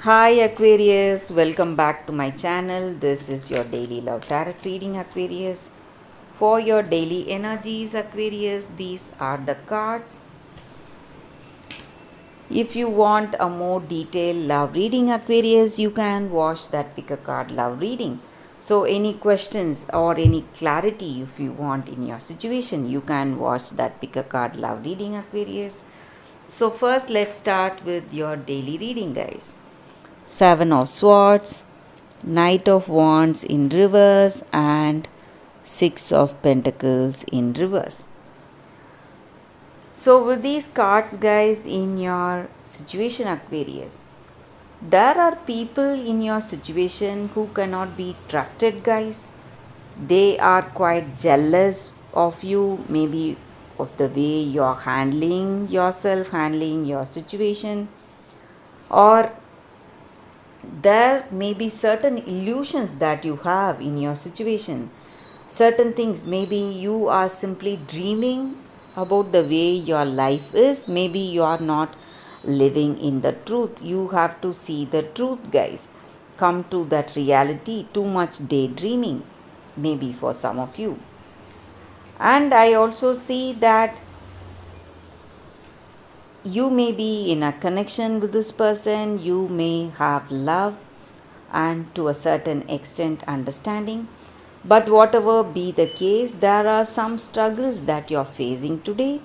Hi Aquarius, welcome back to my channel. This is your daily love tarot reading, Aquarius. For your daily energies, Aquarius, these are the cards. If you want a more detailed love reading, Aquarius, you can watch that pick a card love reading. So, any questions or any clarity if you want in your situation, you can watch that pick a card love reading, Aquarius. So, first, let's start with your daily reading, guys. Seven of Swords, Knight of Wands in reverse, and Six of Pentacles in reverse. So, with these cards, guys, in your situation, Aquarius, there are people in your situation who cannot be trusted, guys. They are quite jealous of you, maybe of the way you're handling yourself, handling your situation, or there may be certain illusions that you have in your situation. Certain things, maybe you are simply dreaming about the way your life is. Maybe you are not living in the truth. You have to see the truth, guys. Come to that reality. Too much daydreaming, maybe for some of you. And I also see that you may be in a connection with this person, you may have love and to a certain extent understanding. But whatever be the case, there are some struggles that you're facing today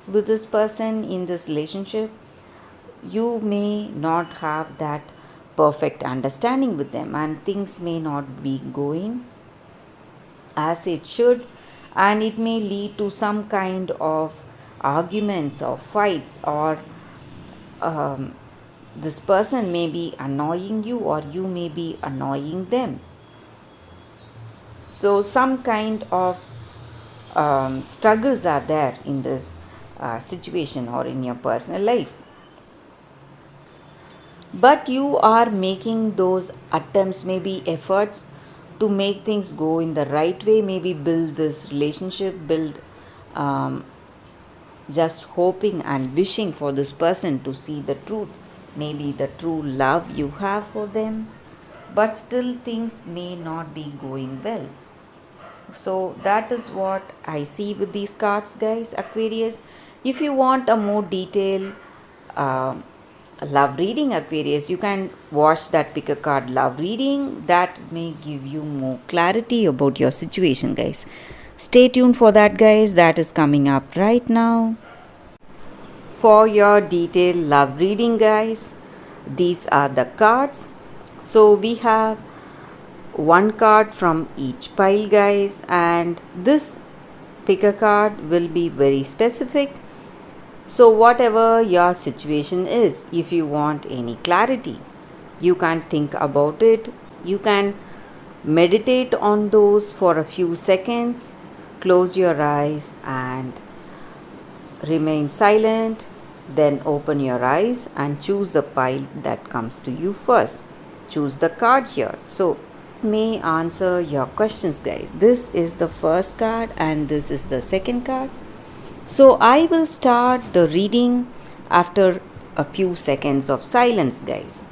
with this person in this relationship. You may not have that perfect understanding with them, and things may not be going as it should, and it may lead to some kind of arguments or fights, or um, this person may be annoying you or you may be annoying them. So some kind of struggles are there in this situation or in your personal life, but you are making those attempts, maybe efforts, to make things go in the right way, maybe build this relationship, build um, just hoping and wishing for this person to see the truth, maybe the true love you have for them, but still things may not be going well. So that is what I see with these cards, guys, Aquarius. If you want a more detailed uh, love reading, Aquarius, you can watch that pick a card love reading. That may give you more clarity about your situation, guys. Stay tuned for that, guys. That is coming up right now. For your detailed love reading, guys, these are the cards. So we have one card from each pile, guys, and this pick a card will be very specific. So whatever your situation is, if you want any clarity, you can think about it, you can meditate on those for a few seconds, close your eyes and remain silent, then open your eyes and choose the pile that comes to you first. Choose the card here. So may answer your questions, guys. This is the first card and this is the second card. So I will start the reading after a few seconds of silence, guys.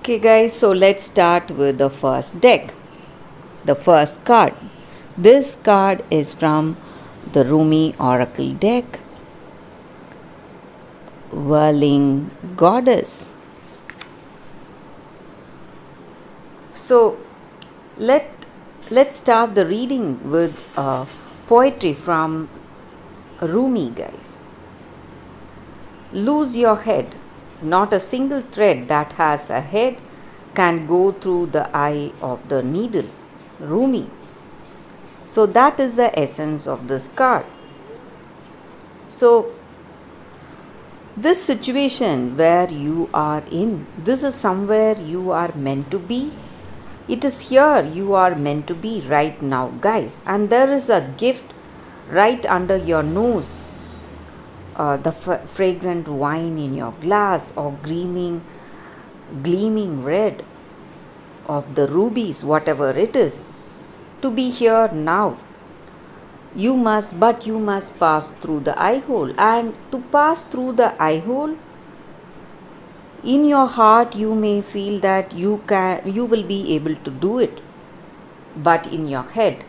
Okay, guys, so let's start with the first deck. The first card. This card is from the Rumi Oracle deck, Whirling Goddess. So let's start the reading with poetry from Rumi, guys. Lose your head. Not a single thread that has a head can go through the eye of the needle. Rumi. So that is the essence of this card. So this situation where you are in, this is somewhere you are meant to be. It is here you are meant to be right now, guys. And there is a gift right under your nose. The fragrant wine in your glass, or gleaming red of the rubies, whatever it is, to be here now. you must pass through the eye hole. And to pass through the eye hole, in your heart you may feel that you will be able to do it, but in your head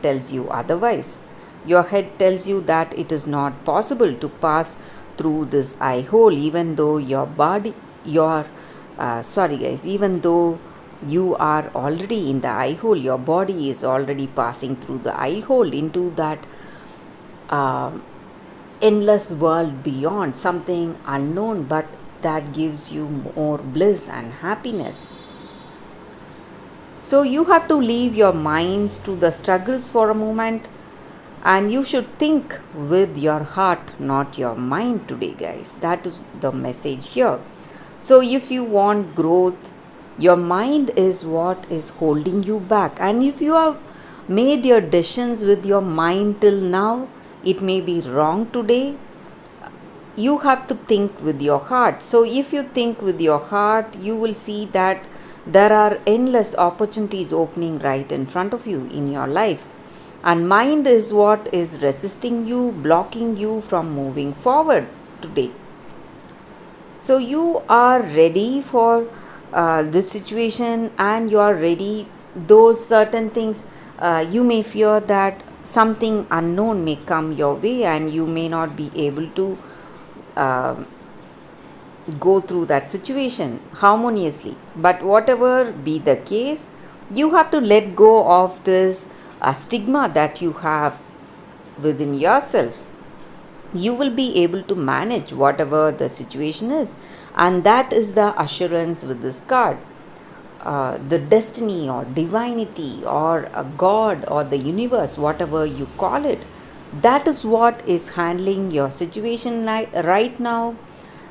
tells you otherwise. Your head tells you that it is not possible to pass through this eye hole, even though your body your sorry guys, even though you are already in the eye hole, your body is already passing through the eye hole into that uh, endless world beyond, something unknown, but that gives you more bliss and happiness. So you have to leave your minds to the struggles for a moment, and you should think with your heart, not your mind today, guys. That is the message here. So if you want growth, your mind is what is holding you back. And if you have made your decisions with your mind till now, it may be wrong today. You have to think with your heart. So if you think with your heart, you will see that there are endless opportunities opening right in front of you in your life. And mind is what is resisting you, blocking you from moving forward today. So you are ready for this situation, and you are ready. Those certain things, you may fear that something unknown may come your way, and you may not be able to uh, go through that situation harmoniously. But whatever be the case, you have to let go of this stigma that you have within yourself. You will be able to manage whatever the situation is, and that is the assurance with this card. The destiny or divinity or a god or the universe, whatever you call it, that is what is handling your situation right now.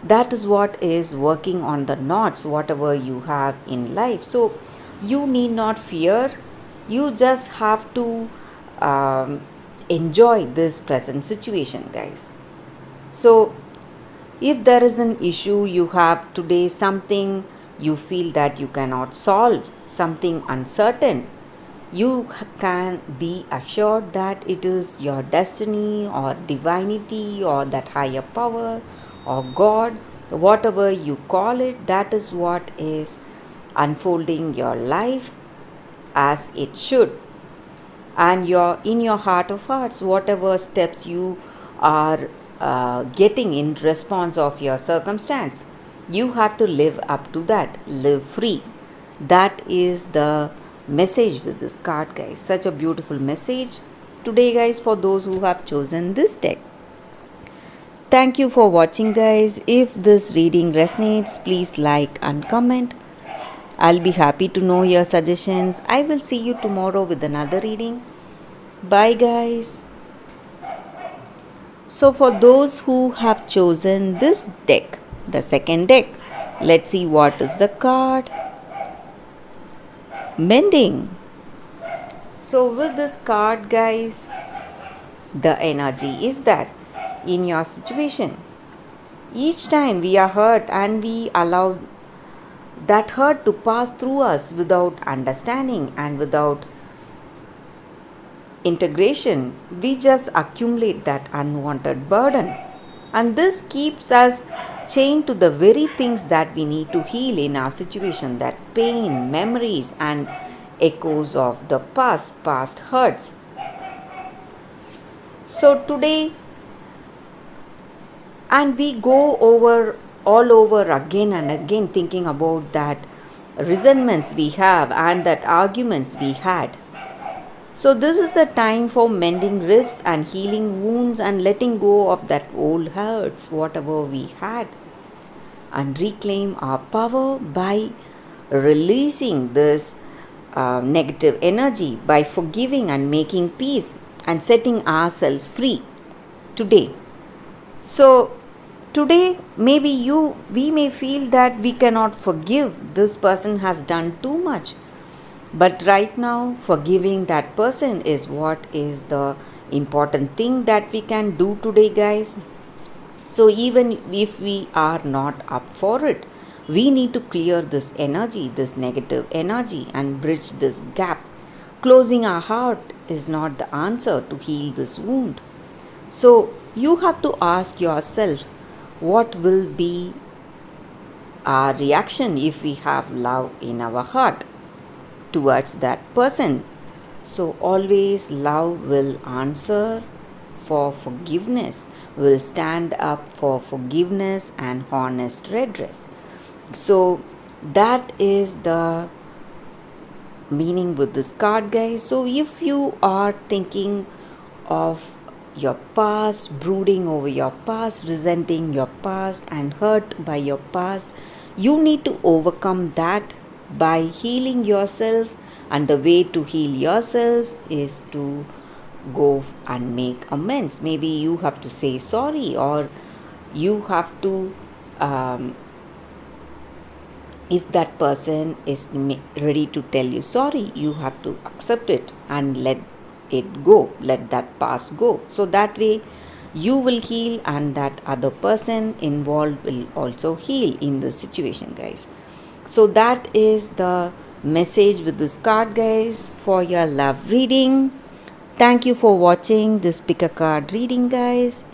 That is what is working on the knots, whatever you have in life. So you need not fear. You just have to um, enjoy this present situation, guys. So if there is an issue you have today, something you feel that you cannot solve, something uncertain, you can be assured that it is your destiny or divinity or that higher power or God, whatever you call it, that is what is unfolding your life as it should. And in your heart of hearts, whatever steps you are getting in response of your circumstance, you have to live up to that, live free. That is the message with this card, guys. Such a beautiful message today, guys, for those who have chosen this deck. Thank you for watching, guys. If this reading resonates, please like and comment. I'll be happy to know your suggestions. I will see you tomorrow with another reading. Bye, guys. So for those who have chosen this deck, the second deck, let's see what is the card. Mending. So with this card, guys, the energy is that in your situation, each time we are hurt and we allow that hurt to pass through us without understanding and without integration, we just accumulate that unwanted burden. And this keeps us chained to the very things that we need to heal in our situation, that pain, memories, and echoes of the past hurts. So today, and we go over all over again and again thinking about that resentments we have and that arguments we had. So this is the time for mending rifts and healing wounds and letting go of that old hurts, whatever we had, and reclaim our power by releasing this negative energy, by forgiving and making peace and setting ourselves free today. So today maybe we may feel that we cannot forgive, this person has done too much. But right now, forgiving that person is what is the important thing that we can do today, guys. So even if we are not up for it, we need to clear this energy, this negative energy, and bridge this gap Closing our heart is not the answer to heal this wound. So you have to ask yourself, what will be our reaction if we have love in our heart towards that person? So always love will answer for forgiveness, will stand up for forgiveness and honest redress. So that is the meaning with this card, guys. So if you are thinking of your past, brooding over your past, resenting your past and hurt by your past, you need to overcome that by healing yourself. And the way to heal yourself is to go and make amends. Maybe you have to say sorry, or you have to if that person is ready to tell you sorry, you have to accept it and let it go, let that past go. So that way you will heal, and that other person involved will also heal in the situation, guys. So that is the message with this card, guys, for your love reading. Thank you for watching this pick a card reading, guys.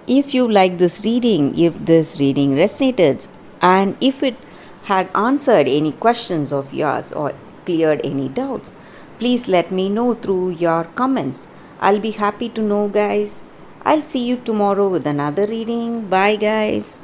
If you like this reading, if this reading resonated, and if it had answered any questions of yours or cleared any doubts, please let me know through your comments. I'll be happy to know, guys. I'll see you tomorrow with another reading. Bye, guys.